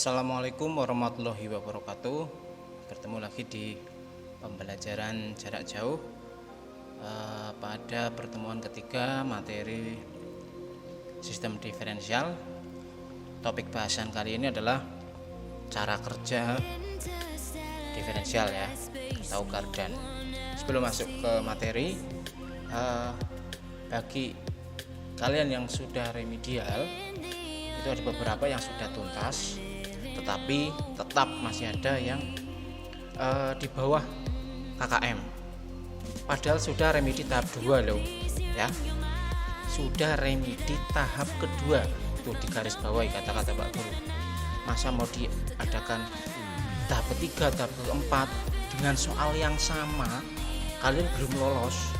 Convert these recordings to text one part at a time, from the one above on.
Assalamualaikum warahmatullahi wabarakatuh. Bertemu lagi di pembelajaran jarak jauh pada pertemuan ketiga materi sistem diferensial. Topik bahasan kali ini adalah cara kerja diferensial ya, atau Cardan. Sebelum masuk ke materi, bagi kalian yang sudah remedial, itu ada beberapa yang sudah tuntas, tetapi tetap masih ada yang di bawah KKM. Padahal sudah remedi tahap 2 loh ya. Sudah remedi tahap kedua. Tuh di garis bawahi kata-kata Pak Guru. Masa mau diadakan tahap ketiga, tahap keempat dengan soal yang sama, kalian belum lolos.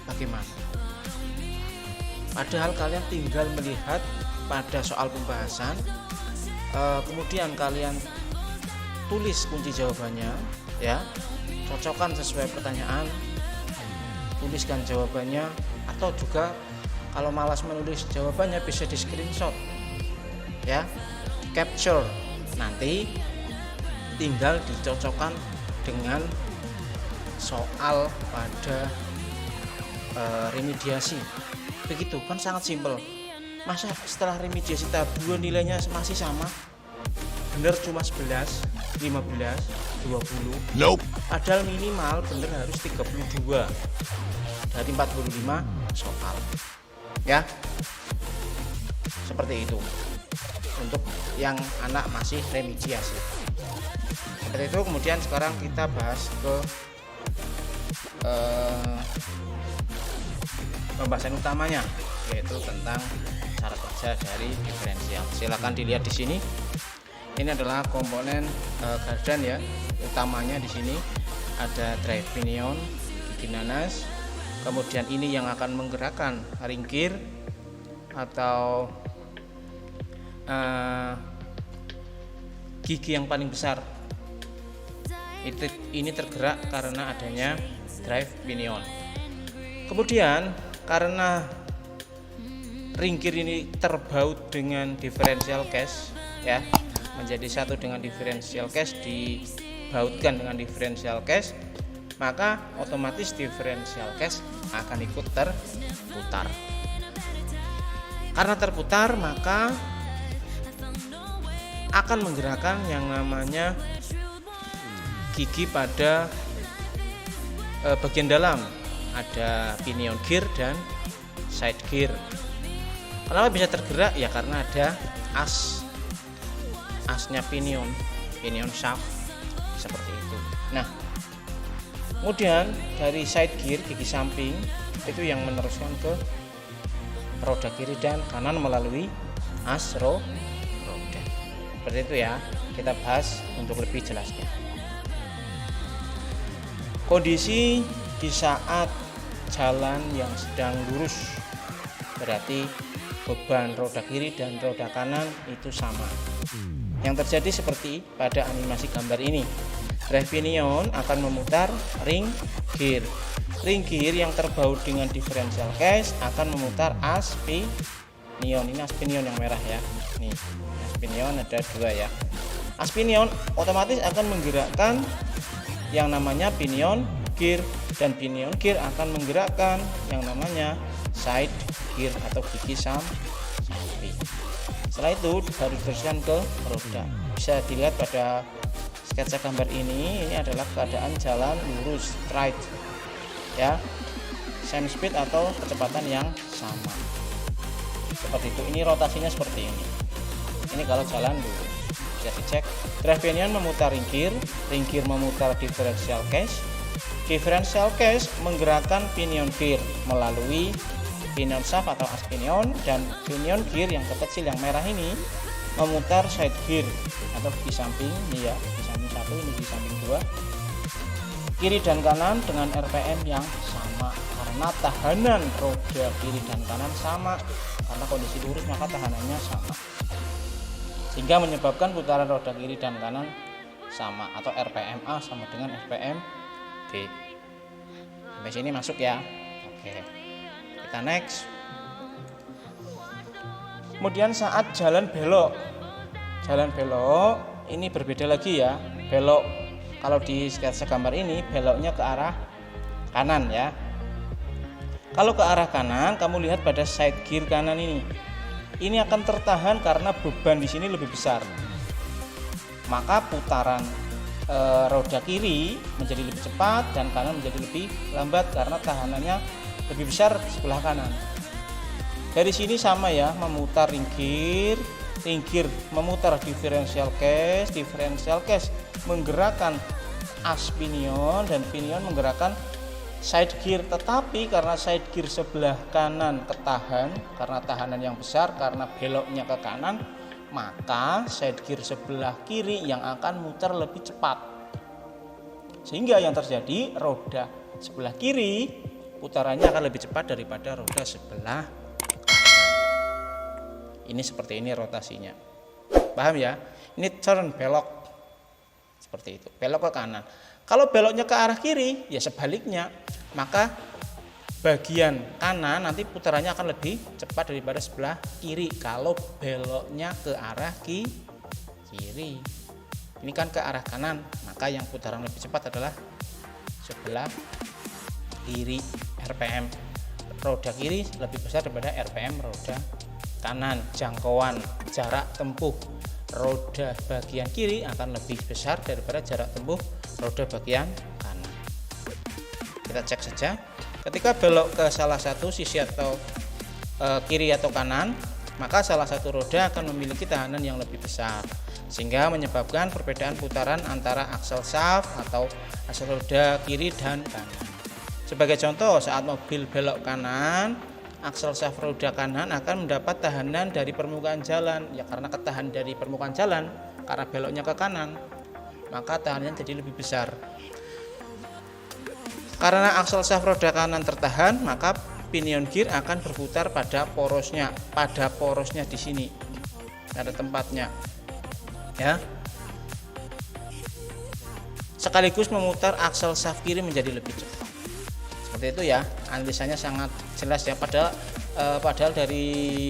Bagaimana? Padahal kalian tinggal melihat pada soal pembahasan, kemudian kalian tulis kunci jawabannya ya, cocokkan sesuai pertanyaan, tuliskan jawabannya, atau juga kalau malas menulis jawabannya bisa di screenshot ya, capture, nanti tinggal dicocokkan dengan soal pada remediasi. Begitu kan, sangat simpel. Masa setelah remediasi tahap 2 nilainya masih sama? Bener cuma 11, 15, 20. Nope. Padahal minimal bener harus 32 dari 45 soal. Ya. Seperti itu. Untuk yang anak masih remediasi. Seperti itu. Kemudian sekarang kita bahas ke pembahasan utamanya, yaitu tentang cara kerja dari diferensial. Silakan dilihat di sini. Ini adalah komponen Cardan ya. Utamanya di sini ada drive pinion, gigi nanas. Kemudian ini yang akan menggerakkan ring gear atau gigi yang paling besar. Ini tergerak karena adanya drive pinion. Kemudian karena ring gear ini terbaut dengan differential case ya, menjadi satu dengan differential case, dibautkan dengan differential case, maka otomatis differential case akan ikut terputar. Karena terputar, maka akan menggerakkan yang namanya gigi pada bagian dalam. Ada pinion gear dan side gear. Kenapa bisa tergerak? Ya karena ada asnya pinion shaft seperti itu. Nah, kemudian dari side gear, gigi samping, itu yang meneruskan ke roda kiri dan kanan melalui as roda. Seperti itu ya. Kita bahas untuk lebih jelasnya. Kondisi di saat jalan yang sedang lurus, berarti beban roda kiri dan roda kanan itu sama. Yang terjadi seperti pada animasi gambar ini. Drive pinion akan memutar ring gear. Ring gear yang terbaut dengan differential case akan memutar as pinion. Ini as pinion yang merah ya. Nih, as pinion ada 2 ya. As pinion otomatis akan menggerakkan yang namanya pinion gear, dan pinion gear akan menggerakkan yang namanya side gear atau gigi samping. Setelah itu baru diteruskan ke roda. Bisa dilihat pada sketsa gambar ini adalah keadaan jalan lurus, straight ya, same speed atau kecepatan yang sama. Seperti itu. Ini rotasinya seperti ini. Ini kalau jalan lurus. Bisa dicek. Drive pinion memutar ring gear memutar differential case. Differential case menggerakkan pinion gear melalui pinion shaft atau as pinion, dan pinion gear yang kecil yang merah ini memutar side gear atau gigi samping. Ini ya, gigi samping 1, ini gigi samping 2. Kiri dan kanan dengan RPM yang sama karena tahanan roda kiri dan kanan sama. Karena kondisi lurus maka tahanannya sama, sehingga menyebabkan putaran roda kiri dan kanan sama, atau RPM A sama dengan RPM B. Sampai sini masuk ya. Oke, kita next. Kemudian saat jalan belok, jalan belok ini berbeda lagi ya. Belok kalau di sketsa gambar ini beloknya ke arah kanan ya. Kalau ke arah kanan, kamu lihat pada side gear kanan ini. Ini akan tertahan karena beban di sini lebih besar. Maka putaran roda kiri menjadi lebih cepat dan kanan menjadi lebih lambat karena tahanannya lebih besar sebelah kanan. Dari sini sama ya, memutar ring gear memutar differential case menggerakkan as pinion dan pinion menggerakkan side gear. Tetapi karena side gear sebelah kanan ketahan karena tahanan yang besar karena beloknya ke kanan, maka side gear sebelah kiri yang akan muter lebih cepat. Sehingga yang terjadi roda sebelah kiri putarannya akan lebih cepat daripada roda sebelah kanan. Ini seperti ini rotasinya. Paham ya? Ini turn belok. Seperti itu. Belok ke kanan. Kalau beloknya ke arah kiri, ya sebaliknya. Maka bagian kanan nanti putarannya akan lebih cepat daripada sebelah kiri kalau beloknya ke arah kiri. Ini kan ke arah kanan, maka yang putaran lebih cepat adalah sebelah kiri. RPM roda kiri lebih besar daripada RPM roda kanan. Jangkauan jarak tempuh roda bagian kiri akan lebih besar daripada jarak tempuh roda bagian kanan. Kita cek saja. Ketika belok ke salah satu sisi atau kiri atau kanan, maka salah satu roda akan memiliki tahanan yang lebih besar, sehingga menyebabkan perbedaan putaran antara aksel shaft atau aksel roda kiri dan kanan. Sebagai contoh, saat mobil belok kanan, aksel shaft roda kanan akan mendapat tahanan dari permukaan jalan. Ya karena ketahan dari permukaan jalan, karena beloknya ke kanan, maka tahanannya jadi lebih besar. Karena aksel shaft roda kanan tertahan, maka pinion gear akan berputar pada porosnya di sini. Ada tempatnya. Ya. Sekaligus memutar aksel shaft kiri menjadi lebih cepat. Seperti itu ya. Analisanya sangat jelas ya. Padahal dari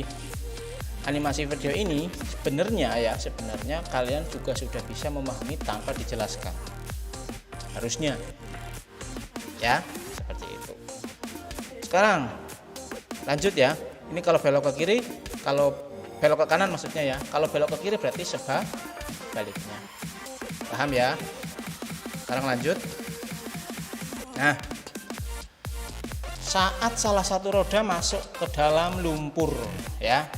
animasi video ini sebenarnya kalian juga sudah bisa memahami tanpa dijelaskan. Harusnya. Ya, seperti itu. Sekarang lanjut ya. Ini kalau belok ke kiri, kalau belok ke kanan maksudnya ya. Kalau belok ke kiri berarti sebaliknya. Paham ya? Sekarang lanjut. Nah, saat salah satu roda masuk ke dalam lumpur ya.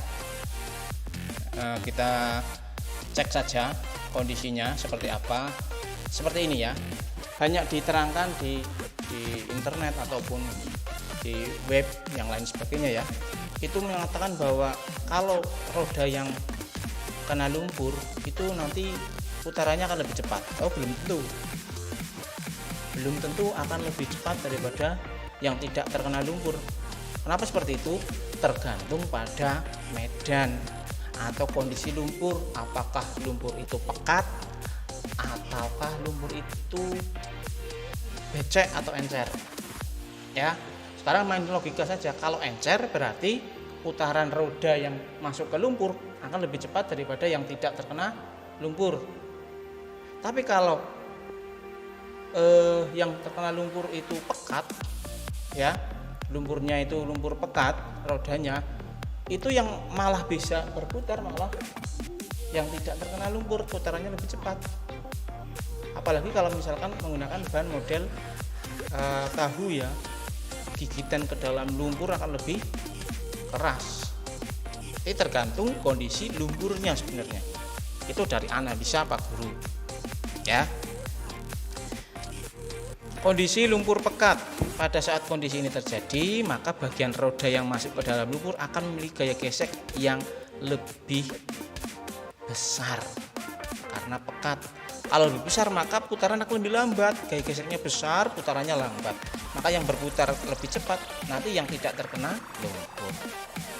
Kita cek saja kondisinya seperti apa. Seperti ini ya. Banyak diterangkan di internet ataupun di web yang lain sebagainya ya, itu mengatakan bahwa kalau roda yang kena lumpur itu nanti putarannya akan lebih cepat. Belum tentu akan lebih cepat daripada yang tidak terkena lumpur. Kenapa seperti itu? Tergantung pada medan atau kondisi lumpur, apakah lumpur itu pekat ataukah lumpur itu becek atau encer ya. Sekarang main logika saja. Kalau encer berarti putaran roda yang masuk ke lumpur akan lebih cepat daripada yang tidak terkena lumpur. Tapi kalau yang terkena lumpur itu pekat ya, lumpurnya itu lumpur pekat, rodanya itu yang malah bisa berputar, malah yang tidak terkena lumpur putarannya lebih cepat. Apalagi kalau misalkan menggunakan ban model tahu ya, gigitan ke dalam lumpur akan lebih keras. Ini tergantung kondisi lumpurnya sebenarnya. Itu dari analisa Pak Guru ya. Kondisi lumpur pekat. Pada saat kondisi ini terjadi, maka bagian roda yang masuk ke dalam lumpur akan memiliki gaya gesek yang lebih besar karena pekat. Kalau lebih besar maka putaran akan lebih lambat, gaya geseknya besar, putarannya lambat. Maka yang berputar lebih cepat nanti yang tidak terkena lumpur.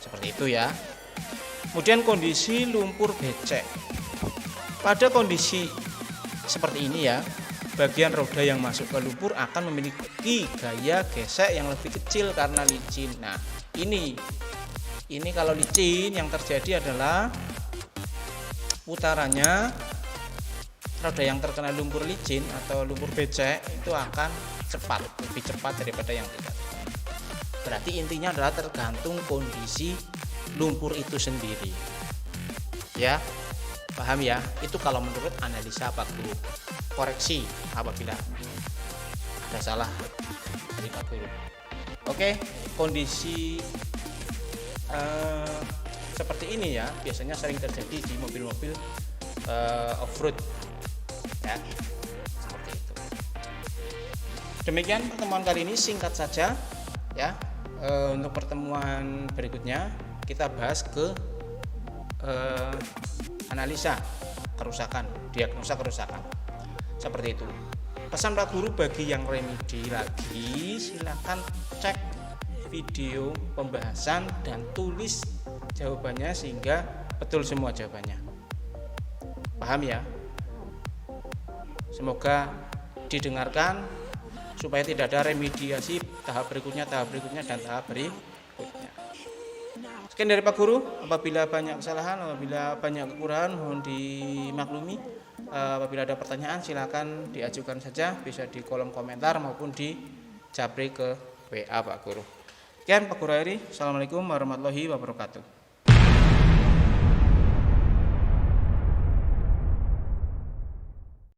Seperti itu ya. Kemudian kondisi lumpur becek. Pada kondisi seperti ini ya, bagian roda yang masuk ke lumpur akan memiliki gaya gesek yang lebih kecil karena licin. Nah, ini kalau licin yang terjadi adalah putarannya roda yang terkena lumpur licin atau lumpur becek itu akan lebih cepat daripada yang tidak. Berarti intinya adalah tergantung kondisi lumpur itu sendiri. Ya, paham ya? Itu kalau menurut analisa Pak Guru. Koreksi apabila ada salah dari Pak Guru. Oke, kondisi seperti ini ya biasanya sering terjadi di mobil-mobil off-road ya, seperti itu. Demikian pertemuan kali ini, singkat saja ya. Untuk pertemuan berikutnya kita bahas ke analisa kerusakan, diagnosa kerusakan, seperti itu. Pesan Pak Guru bagi yang remedi lagi, silakan cek video pembahasan dan tulis jawabannya sehingga betul semua jawabannya. Paham ya? Semoga didengarkan supaya tidak ada remediasi tahap berikutnya dan tahap berikutnya. Sekian dari Pak Guru. Apabila banyak kesalahan, apabila banyak kekurangan mohon dimaklumi. Apabila ada pertanyaan silakan diajukan saja, bisa di kolom komentar maupun di japri ke WA Pak Guru. Sekian Pak Guru Heri. Assalamualaikum warahmatullahi wabarakatuh.